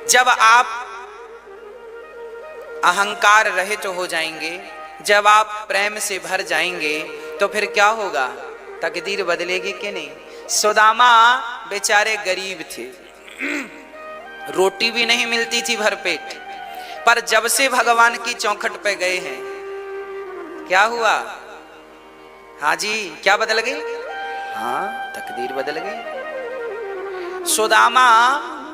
जब आप अहंकार रहित हो जाएंगे, जब आप प्रेम से भर जाएंगे, तो फिर क्या होगा? तकदीर बदलेगी कि नहीं? सुदामा बेचारे गरीब थे, रोटी भी नहीं मिलती थी भरपेट, पर जब से भगवान की चौखट पे गए हैं, क्या हुआ? हाँ जी, क्या बदल गई? हाँ, तकदीर बदल गई। सुदामा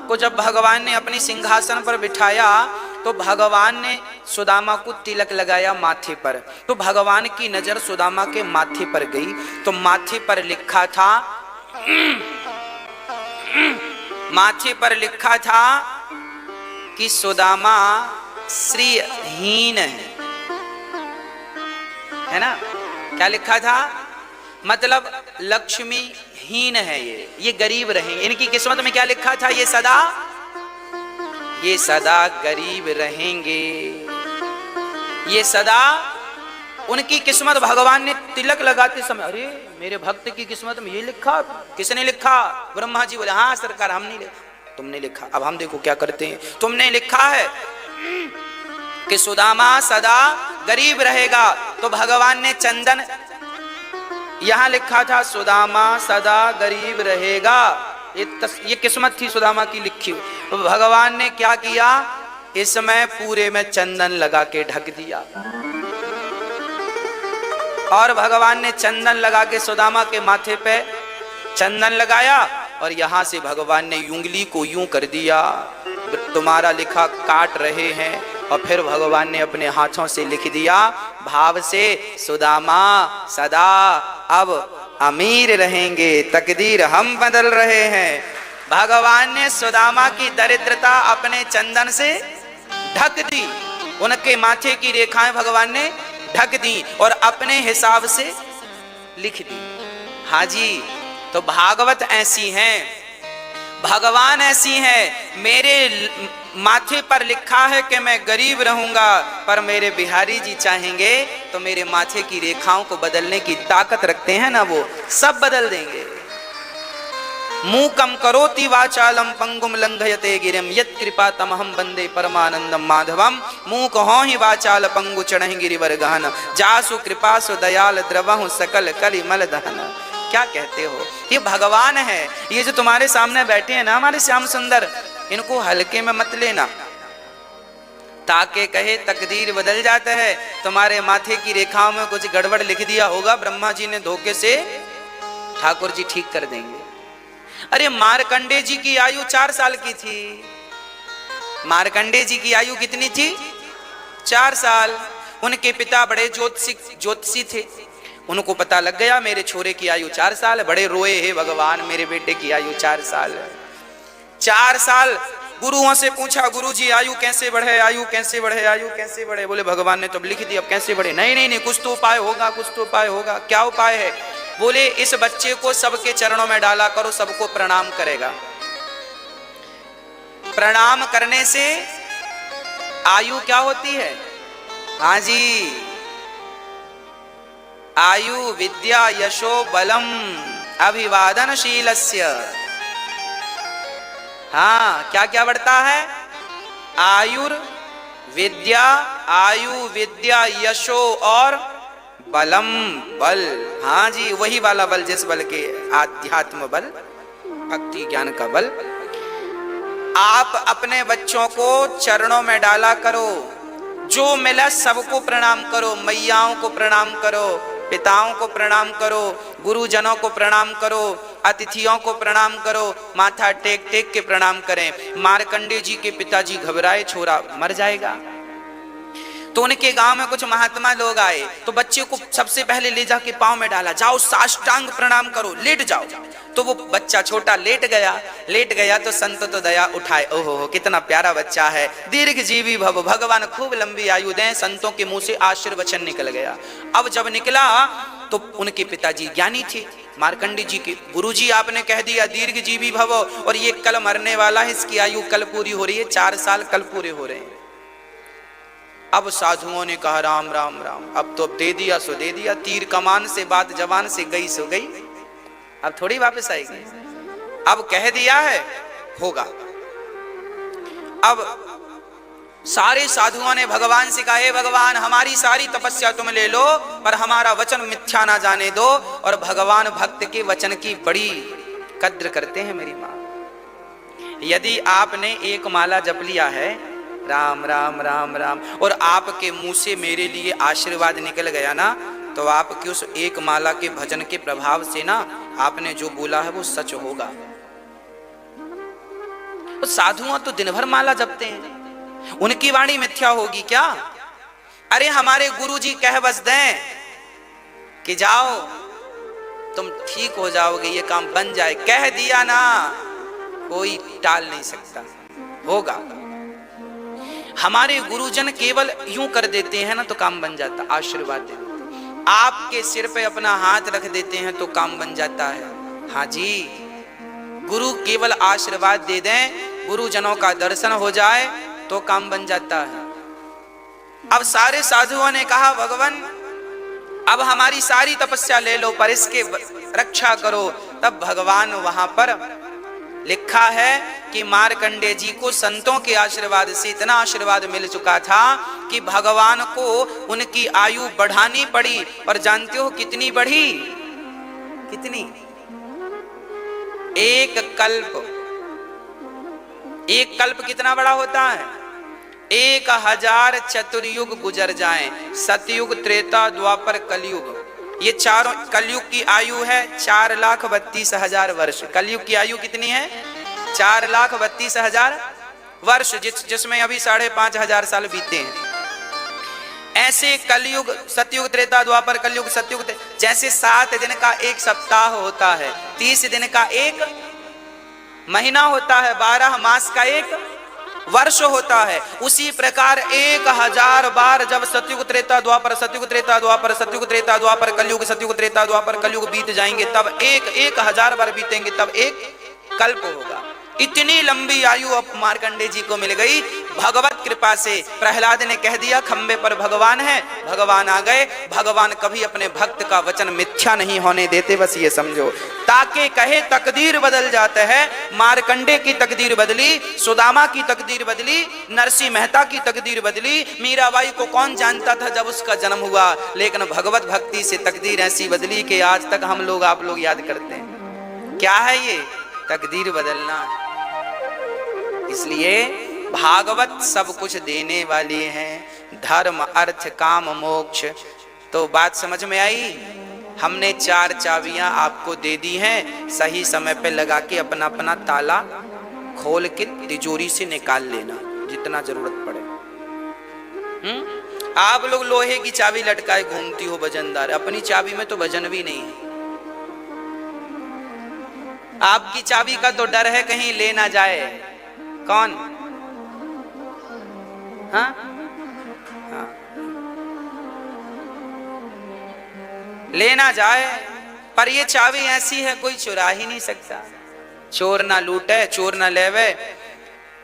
को जब भगवान ने अपनी सिंहासन पर बिठाया, तो भगवान ने सुदामा को तिलक लगाया माथे पर। तो भगवान की नजर सुदामा के माथे पर गई, तो माथे पर लिखा था, माथे पर लिखा था कि सुदामा श्रीहीन है ना? क्या लिखा था? मतलब लक्ष्मी हीन है, ये गरीब रहेंगे। इनकी किस्मत में क्या लिखा था? ये सदा गरीब रहेंगे, ये सदा उनकी किस्मत। भगवान ने तिलक लगाते समय, अरे मेरे भक्त की किस्मत में ये लिखा, किसने लिखा? ब्रह्मा जी बोले, हाँ सरकार हमने लिखा। तुमने लिखा, अब हम देखो क्या करते हैं। तुमने लिखा है कि सुदामा सदा गरीब रहेगा, तो भगवान ने चंदन, यहां लिखा था सुदामा सदा गरीब रहेगा, ये किस्मत थी सुदामा की लिखी। तो भगवान ने क्या किया? इसमें पूरे में चंदन लगा के ढक दिया, और भगवान ने चंदन लगा के सुदामा के माथे पे चंदन लगाया, और यहां से भगवान ने उंगली को यूं कर दिया, तुम्हारा लिखा काट रहे हैं। और फिर भगवान ने अपने हाथों से लिख दिया भाव से, सुदामा सदा अब अमीर रहेंगे, तकदीर हम बदल रहे हैं। भगवान ने सुदामा की दरिद्रता अपने चंदन से ढक दी, उनके माथे की रेखाएं भगवान ने ढक दी और अपने हिसाब से लिख दी। हाँ जी, तो भागवत ऐसी हैं, भगवान ऐसी हैं। मेरे माथे पर लिखा है कि मैं गरीब रहूंगा, पर मेरे बिहारी जी चाहेंगे तो मेरे माथे की रेखाओं को बदलने की ताकत रखते हैं ना, वो सब बदल देंगे। मूकम करोति वाचालम पंगुम लंघयते गिरिम यत् कृपा तमहम वंदे परमानंदम माधवम। मूक हो ही वाचाल पंगु चढ़हि गिरिवर गहन, जासु कृपा सु दयाल द्रवहु सकल कलि मल दहन। क्या कहते हो? ये भगवान है। ये जो तुम्हारे सामने बैठे हैं ना, हमारे श्याम सुंदर, इनको हल्के में मत लेना। ताके कहे तकदीर बदल जाता है। तुम्हारे माथे की रेखाओं में कुछ गड़बड़ लिख दिया होगा, ब्रह्मा जी ने धोखे से, ठाकुर जी ठीक कर देंगे। अरे मार्कंडे जी की आयु 4 साल की थी। मार्कंडे जी की आयु कितनी थी? 4 साल। उनके पिता बड़े ज्योतिषी थे। उनको पता लग गया मेरे छोरे की आयु 4 साल है। बड़े रोए, हे भगवान मेरे बेटे की आयु 4 साल है। 4 साल गुरुओं से पूछा, गुरु जी आयु कैसे बढ़े, आयु कैसे बढ़े, आयु कैसे बढ़े? बोले भगवान ने तो लिख दिया, अब कैसे बढ़े? नहीं नहीं नहीं, कुछ तो उपाय होगा, कुछ तो उपाय होगा। क्या उपाय है? बोले इस बच्चे को सबके चरणों में डाला करो, सबको प्रणाम करेगा। प्रणाम करने से आयु क्या होती है? हाँ जी, आयु विद्या यशो बलम अभिवादनशीलस्य। हाँ, क्या क्या बढ़ता है? आयुर विद्या, आयु विद्या यशो और बलम, बल। हाँ जी, वही वाला बल जिस बल के आध्यात्म बल, भक्ति ज्ञान का बल। आप अपने बच्चों को चरणों में डाला करो, जो मिला सबको प्रणाम करो। मैयाओं को प्रणाम करो, पिताओं को प्रणाम करो, गुरुजनों को प्रणाम करो, अतिथियों को प्रणाम करो, माथा टेक टेक के प्रणाम करें। मार्कंडे जी के पिताजी घबराए, छोरा मर जाएगा। तो उनके गांव में कुछ महात्मा लोग आए, तो बच्चे को सबसे पहले ले जाके पांव में डाला, जाओ साष्टांग प्रणाम करो, लेट जाओ। तो वो बच्चा छोटा लेट गया तो संत तो दया उठाए, ओहो कितना प्यारा बच्चा है, दीर्घ जीवी भव, भगवान खूब लंबी आयु दें। संतों के मुंह से आशीर्वचन निकल गया। अब जब निकला तो उनके पिताजी ज्ञानी थे, मार्कंडी जी के गुरुजी, आपने कह दिया दीर्घ जीवी भव, और ये कल मरने वाला है, इसकी आयु कल पूरी हो रही है, 4 साल कल पूरे हो रहे हैं। अब साधुओं ने कहा राम राम राम, अब तो दे दिया सो दे दिया, तीर कमान से बात जवान से गई सो गई, अब थोड़ी वापस आएगी। अब कह दिया है, होगा। अब सारे साधुओं ने भगवान से कहा, हे भगवान हमारी सारी तपस्या तुम ले लो पर हमारा वचन मिथ्या ना जाने दो। और भगवान भक्त के वचन की बड़ी कद्र करते हैं मेरी माँ। यदि आपने एक माला जप लिया है राम राम राम राम और आपके मुंह से मेरे लिए आशीर्वाद निकल गया ना, तो आपकी उस एक माला के भजन के प्रभाव से ना आपने जो बोला है वो सच होगा। तो साधुओं तो दिन भर माला जपते हैं, उनकी वाणी मिथ्या होगी क्या? अरे हमारे गुरुजी कह बस दें कि जाओ तुम ठीक हो जाओगे, ये काम बन जाए, कह दिया ना कोई टाल नहीं सकता, होगा। हमारे गुरुजन केवल यूं कर देते हैं ना तो काम बन जाता, आशीर्वाद दे देते हैं। आपके सिर पे अपना हाथ रख देते हैं तो काम बन जाता है। हाँ जी, गुरु केवल आशीर्वाद दे दें, गुरुजनों का दर्शन हो जाए तो काम बन जाता है। अब सारे साधुओं ने कहा, भगवान अब हमारी सारी तपस्या ले लो पर इसके रक्षा करो। तब भगवान वहां पर लिखा है कि मार्कंडेय जी को संतों के आशीर्वाद से इतना आशीर्वाद मिल चुका था कि भगवान को उनकी आयु बढ़ानी पड़ी। और जानते हो कितनी बढ़ी? कितनी? एक कल्प कितना बड़ा होता है? 1000 चतुर्युग गुजर जाएं, सतयुग, त्रेता, द्वापर, कलयुग, ये चारों। कलयुग की आयु है 4,32,000 वर्ष। कलयुग की आयु कितनी है? 4,32,000 वर्ष, जिसमें अभी 5,500 साल बीते हैं। ऐसे कलयुग, सतयुग, त्रेता, द्वापर, कलयुग, सतयुग, जैसे 7 दिन का एक सप्ताह होता है, 30 दिन का एक महीना होता है, 12 मास का एक वर्ष होता है, उसी प्रकार 1000 बार जब सतयुग, त्रेता, द्वापर, सतयुग, त्रेता, द्वापर, सतयुग, त्रेता, द्वापर, कलयुग, सतयुग, त्रेता, द्वापर, कलयुग बीत जाएंगे, तब 1000 बार बीतेंगे, तब एक कल्प होगा। इतनी लंबी आयु अब मार्कंडेय जी को मिल गई भगवत कृपा से। प्रहलाद ने कह दिया खंबे पर भगवान है, भगवान आ गए। भगवान कभी अपने भक्त का वचन मिथ्या नहीं होने देते, बस ये समझो। ताके कहे तकदीर बदल जाता है। मार्कंडेय की तकदीर बदली, सुदामा की तकदीर बदली, नरसिंह मेहता की तकदीर बदली। मीराबाई को कौन जानता था जब उसका जन्म हुआ, लेकिन भगवत भक्ति से तकदीर ऐसी बदली कि आज तक हम लोग, आप लोग याद करते हैं। क्या है ये? तकदीर बदलना। इसलिए भागवत सब कुछ देने वाले हैं, धर्म, अर्थ, काम, मोक्ष। तो बात समझ में आई? हमने 4 चाबियां आपको दे दी हैं, सही समय पे लगा के अपना अपना ताला खोल के तिजोरी से निकाल लेना जितना जरूरत पड़े। आप लोग लोहे की चाबी लटकाए घूमती हो वजनदार, अपनी चाबी में तो वजन भी नहीं है। आपकी चाबी का तो डर है कहीं ले ना जाए। कौन? हाँ? हाँ, ले ना जाए। पर ये चाबी ऐसी है कोई चुरा ही नहीं सकता। चोर ना लूटे, चोर ना लेवे,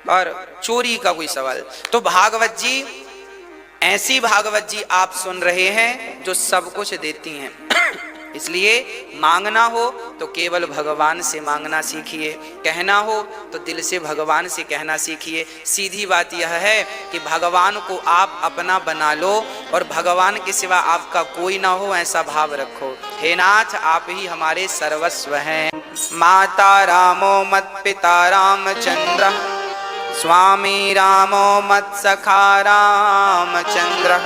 और चोरी का कोई सवाल। तो भागवत जी, ऐसी भागवत जी आप सुन रहे हैं जो सब कुछ देती हैं। इसलिए मांगना हो तो केवल भगवान से मांगना सीखिए, कहना हो तो दिल से भगवान से कहना सीखिए। सीधी बात यह है कि भगवान को आप अपना बना लो और भगवान के सिवा आपका कोई ना हो, ऐसा भाव रखो। हे नाथ, आप ही हमारे सर्वस्व हैं। माता रामो मत पिता रामचंद्र, स्वामी रामो मत सखा रामचंद्र,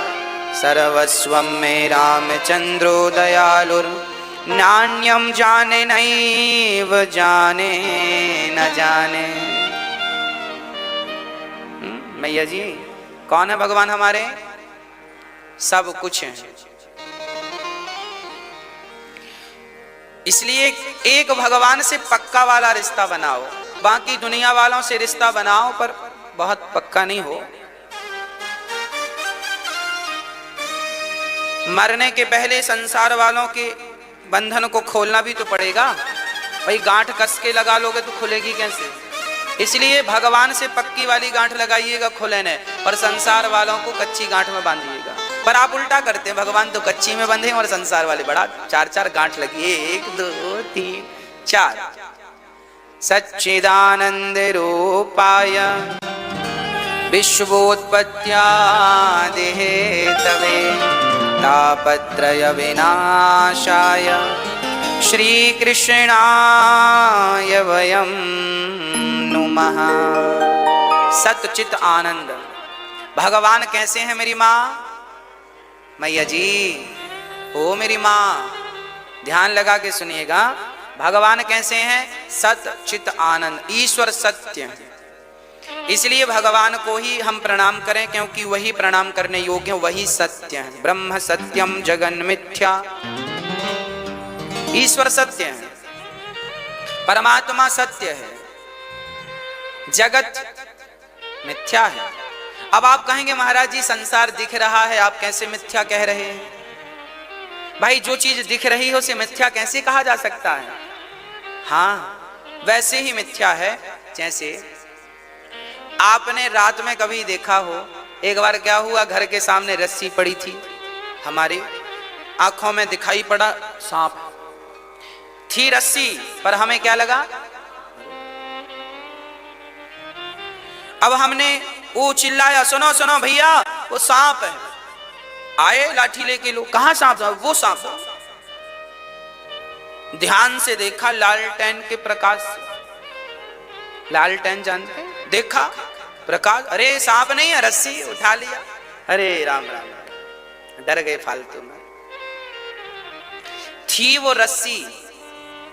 सर्वस्वं मे रामचंद्रो दयालुर, नान्यम जाने नैव जाने न जाने। मैया जी, कौन है भगवान हमारे? सब कुछ है। इसलिए एक भगवान से पक्का वाला रिश्ता बनाओ, बाकी दुनिया वालों से रिश्ता बनाओ पर बहुत पक्का नहीं हो। मरने के पहले संसार वालों के बंधन को खोलना भी तो पड़ेगा भाई। गांठ कस के लगा लोगे तो खुलेगी कैसे? इसलिए भगवान से पक्की वाली गांठ लगाइएगा, खुले न, और संसार वालों को कच्ची गांठ में बांधिएगा। पर आप उल्टा करते हैं, भगवान तो कच्ची में बंधे और संसार वाले बड़ा 4-4 गांठ लगी, 1 2 3 4। सच्चिदानंद रूपाय विश्वोत्पत्त्यादिहेतवे तापत्रय विनाशाय श्रीकृष्णाय वयं नुमः। सतचित आनंद। भगवान कैसे हैं मेरी माँ? मैया जी, ओ मेरी माँ, ध्यान लगा के सुनिएगा। भगवान कैसे हैं? सत चित आनंद, ईश्वर सत्य है। इसलिए भगवान को ही हम प्रणाम करें, क्योंकि वही प्रणाम करने योग्य, वही सत्य है। ब्रह्म सत्यम जगन मिथ्या, ईश्वर सत्य है, परमात्मा सत्य है, जगत मिथ्या है। अब आप कहेंगे महाराज जी संसार दिख रहा है, आप कैसे मिथ्या कह रहे हैं? भाई जो चीज दिख रही हो उसे मिथ्या कैसे कहा जा सकता है? हाँ, वैसे ही मिथ्या है जैसे आपने रात में कभी देखा हो, एक बार क्या हुआ, घर के सामने रस्सी पड़ी थी, हमारी आंखों में दिखाई पड़ा सांप थी रस्सी, पर हमें क्या लगा? अब हमने वो चिल्लाया, सुनो सुनो भैया वो सांप है। आए लाठी लेके लोग, कहां सांप? वो सांप। ध्यान से देखा, लालटेन के प्रकाश से, लालटेन जानते हैं, देखा प्रकाश, अरे सांप नहीं है, रस्सी, उठा लिया। अरे राम राम, डर गए फालतू में। थी वो रस्सी,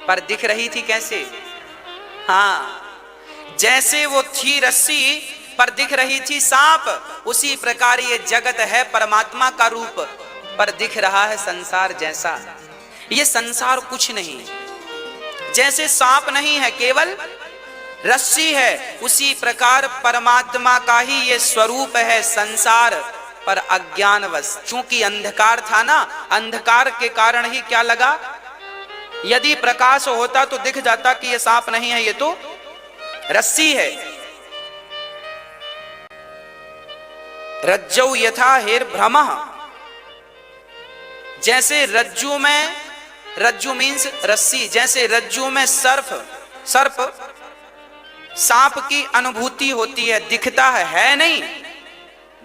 पर दिख रही थी कैसे? हाँ, जैसे वो थी रस्सी पर दिख रही थी सांप, उसी प्रकार ये जगत है परमात्मा का रूप, पर दिख रहा है संसार जैसा। ये संसार कुछ नहीं, जैसे सांप नहीं है, केवल रस्सी है, उसी प्रकार परमात्मा का ही ये स्वरूप है संसार, पर अज्ञानवश, चूंकि अंधकार था ना, अंधकार के कारण ही क्या लगा? यदि प्रकाश होता तो दिख जाता कि ये सांप नहीं है, ये तो रस्सी है। रज्जौ यथा हेर भ्रमः, जैसे रज्जू में, रज्जू मीन्स रस्सी, जैसे रज्जू में सर्प सांप की अनुभूति होती है, दिखता है नहीं,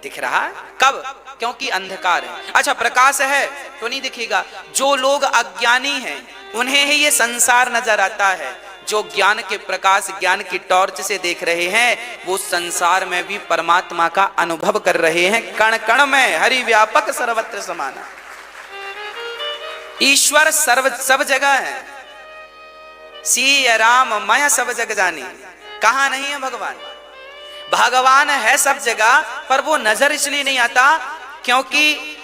दिख रहा है कब? क्योंकि अंधकार है। अच्छा, प्रकाश है तो नहीं दिखेगा। जो लोग अज्ञानी हैं उन्हें ही ये संसार नजर आता है, जो ज्ञान के प्रकाश, ज्ञान की टॉर्च से देख रहे हैं, वो संसार में भी परमात्मा का अनुभव कर रहे हैं। कण कण में हरि व्यापक सर्वत्र समाना, ईश्वर सब जगह है। सी राम माया सब जग जानी, कहां नहीं है भगवान? भगवान है सब जगह, पर वो नजर इसलिए नहीं आता क्योंकि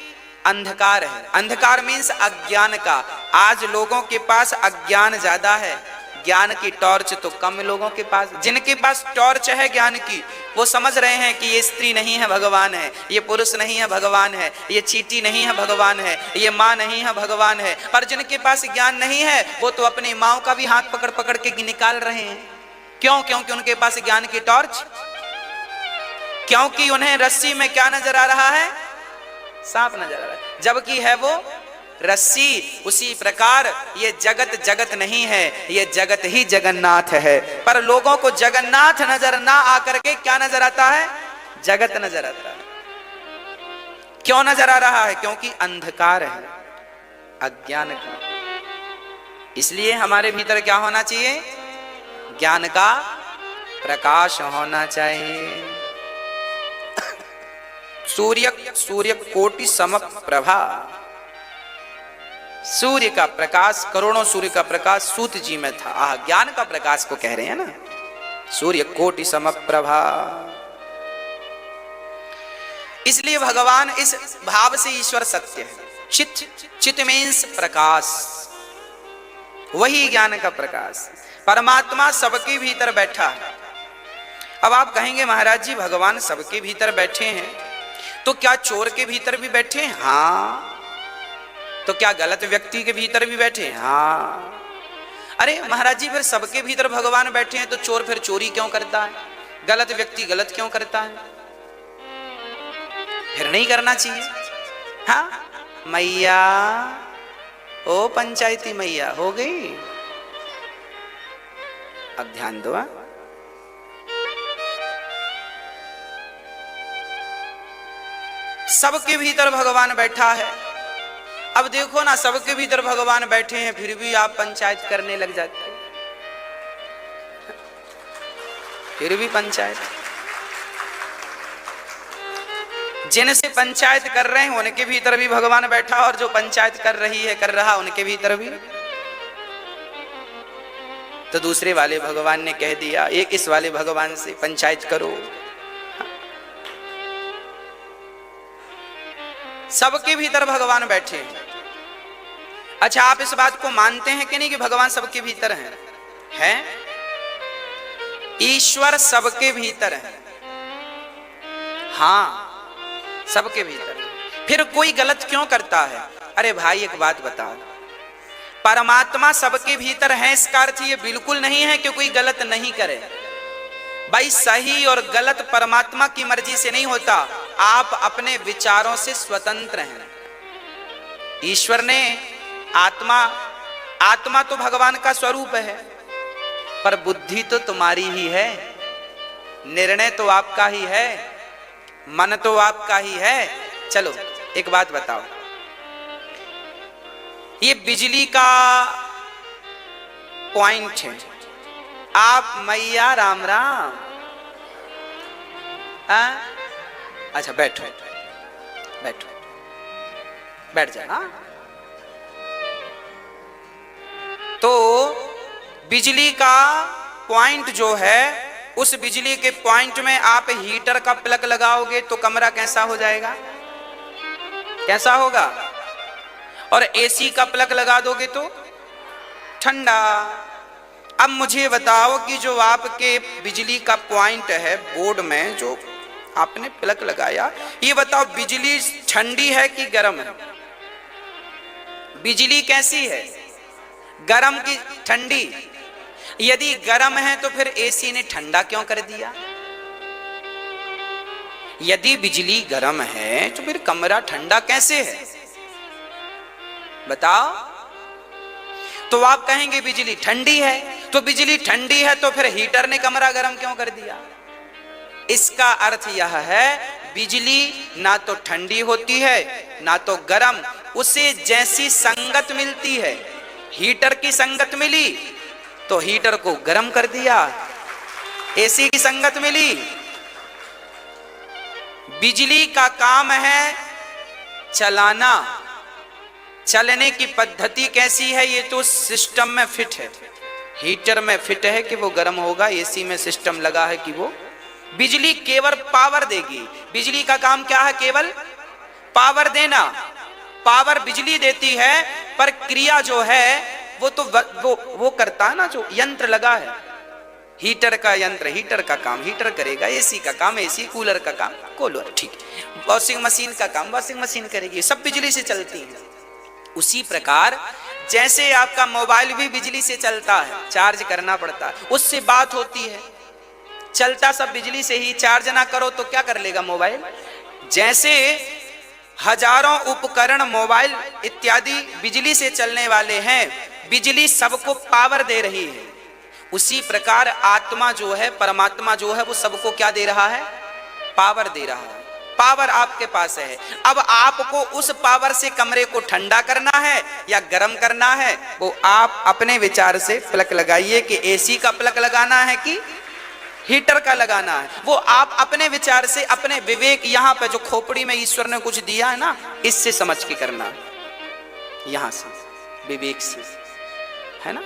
अंधकार है। अंधकार मीन्स अज्ञान का। आज लोगों के पास अज्ञान ज्यादा है, ज्ञान की टॉर्च तो कम लोगों के पास। जिनके पास टॉर्च है ज्ञान की, वो समझ रहे हैं कि ये स्त्री नहीं है भगवान है, ये पुरुष नहीं है भगवान है, ये चींटी नहीं है भगवान है, ये माँ नहीं है भगवान है। पर जिनके पास ज्ञान नहीं है वो तो अपनी माँ का भी हाथ पकड़ पकड़ के निकाल रहे हैं। क्यों? क्योंकि उनके पास ज्ञान की टॉर्च, क्योंकि उन्हें रस्सी में क्या नजर आ रहा है? सांप नजर आ रहा है, जबकि है वो रस्सी। उसी प्रकार ये जगत जगत नहीं है, ये जगत ही जगन्नाथ है। पर लोगों को जगन्नाथ नजर ना आकर के क्या नजर आता है? जगत नजर आता है। क्यों नजर आ रहा है? क्योंकि अंधकार है, अज्ञान का। इसलिए हमारे भीतर क्या होना चाहिए? ज्ञान का प्रकाश होना चाहिए। सूर्य कोटि समप्रभा, सूर्य का प्रकाश, करोड़ों सूर्य का प्रकाश सूत जी में था। आह, ज्ञान का प्रकाश को कह रहे हैं ना, सूर्य कोटि समप्रभा। इसलिए भगवान इस भाव से ईश्वर सत्य है। चित मीन्स प्रकाश, वही ज्ञान का प्रकाश। परमात्मा सबके भीतर बैठा है। अब आप कहेंगे महाराज जी भगवान सबके भीतर बैठे हैं, तो क्या चोर के भीतर भी बैठे हैं? हाँ। तो क्या गलत व्यक्ति के भीतर भी बैठे हैं? हाँ। अरे महाराज जी फिर सबके भीतर भगवान बैठे हैं तो चोर फिर चोरी क्यों करता है? गलत व्यक्ति गलत क्यों करता है? फिर नहीं करना चाहिए। हाँ मैया, ओ पंचायती मैया हो गई, अब ध्यान दो। सबके भीतर भगवान बैठा है। अब देखो ना, सबके भीतर भगवान बैठे हैं, फिर भी आप पंचायत करने लग जाते हैं, फिर भी पंचायत। जिनसे पंचायत कर रहे हैं उनके भीतर भी भगवान बैठा, और जो पंचायत कर रही है, कर रहा, उनके भीतर भी। तो दूसरे वाले भगवान ने कह दिया, एक इस वाले भगवान से पंचायत करो। सबके भीतर भगवान बैठे हैं। अच्छा, आप इस बात को मानते हैं कि नहीं कि भगवान सबके भीतर हैं? हैं? ईश्वर सबके भीतर है। हाँ, सबके भीतर। फिर कोई गलत क्यों करता है? अरे भाई एक बात बताओ, परमात्मा सबके भीतर है, इसका अर्थ ये बिल्कुल नहीं है कि कोई गलत नहीं करे। भाई सही और गलत परमात्मा की मर्जी से नहीं होता, आप अपने विचारों से स्वतंत्र हैं। ईश्वर ने आत्मा तो भगवान का स्वरूप है, पर बुद्धि तो तुम्हारी ही है, निर्णय तो आपका ही है, मन तो आपका ही है। चलो एक बात बताओ, ये बिजली का पॉइंट है, आप मैया राम राम। अच्छा बैठो बैठो, बैठ जाना। तो बिजली का पॉइंट जो है, उस बिजली के पॉइंट में आप हीटर का प्लग लगाओगे तो कमरा कैसा हो जाएगा? कैसा होगा? और एसी का प्लग लगा दोगे तो ठंडा। अब मुझे बताओ कि जो आपके बिजली का पॉइंट है बोर्ड में, जो आपने प्लग लगाया, ये बताओ बिजली ठंडी है कि गर्म है? बिजली कैसी है? गर्म की ठंडी? यदि गर्म है तो फिर एसी ने ठंडा क्यों कर दिया? यदि बिजली गर्म है तो फिर कमरा ठंडा कैसे है? बताओ। तो आप कहेंगे बिजली ठंडी है, तो बिजली ठंडी है तो फिर हीटर ने कमरा गर्म क्यों कर दिया? इसका अर्थ यह है, बिजली ना तो ठंडी होती है ना तो गर्म, उसे जैसी संगत मिलती है। हीटर की संगत मिली तो हीटर को गर्म कर दिया, एसी की संगत मिली। बिजली का काम है चलाना, चलने की पद्धति कैसी है ये तो सिस्टम में फिट है। हीटर में फिट है कि वो गर्म होगा, एसी में सिस्टम लगा है कि वो। बिजली केवल पावर देगी। बिजली का काम क्या है? केवल पावर देना। पावर बिजली देती है, पर क्रिया जो है वो करता है ना, जो यंत्र लगा है, हीटर का यंत्र हीटर का काम हीटर करेगा, एसी का काम एसी, कूलर का काम कूलर, ठीक, वॉशिंग मशीन का काम वॉशिंग मशीन करेगी। सब बिजली से चलती है। उसी प्रकार जैसे आपका मोबाइल भी बिजली से चलता है, चार्ज करना पड़ता है, उससे बात होती है, चलता सब बिजली से ही। चार्ज ना करो तो क्या कर लेगा मोबाइल? जैसे हजारों उपकरण मोबाइल इत्यादि बिजली से चलने वाले हैं, बिजली सबको पावर दे रही है, उसी प्रकार आत्मा जो है, परमात्मा जो है, वो सबको क्या दे रहा है? पावर दे रहा है। पावर आपके पास है। अब आपको उस पावर से कमरे को ठंडा करना है या गर्म करना है, वो आप अपने विचार से प्लग लगाइए कि एसी का प्लग लगाना है कि हीटर का लगाना है। वो आप अपने विचार से, अपने विवेक, यहाँ पे जो खोपड़ी में ईश्वर ने कुछ दिया है ना, इससे समझ के करना है, यहां से विवेक से, है ना।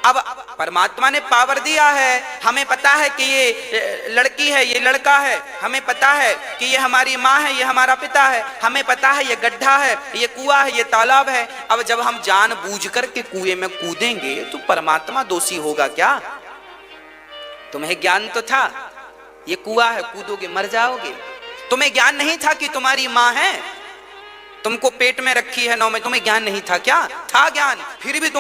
अब परमात्मा ने पावर दिया है, हमें पता है कि ये लड़की है, ये लड़का है, हमें पता है कि ये हमारी माँ है, ये हमारा पिता है, हमें पता है ये गड्ढा है, ये कुआं है, ये तालाब है। अब जब हम जानबूझ करके कुएं में कूदेंगे तो परमात्मा दोषी होगा क्या? तुम्हें ज्ञान तो था ये कुआं है, कूदोगे मर जाओगे। तुम्हें ज्ञान नहीं था कि तुम्हारी माँ है, तुमको पेट में रखी है 9 में, तुम्हें ज्ञान नहीं था क्या? था ज्ञान, फिर भी तुम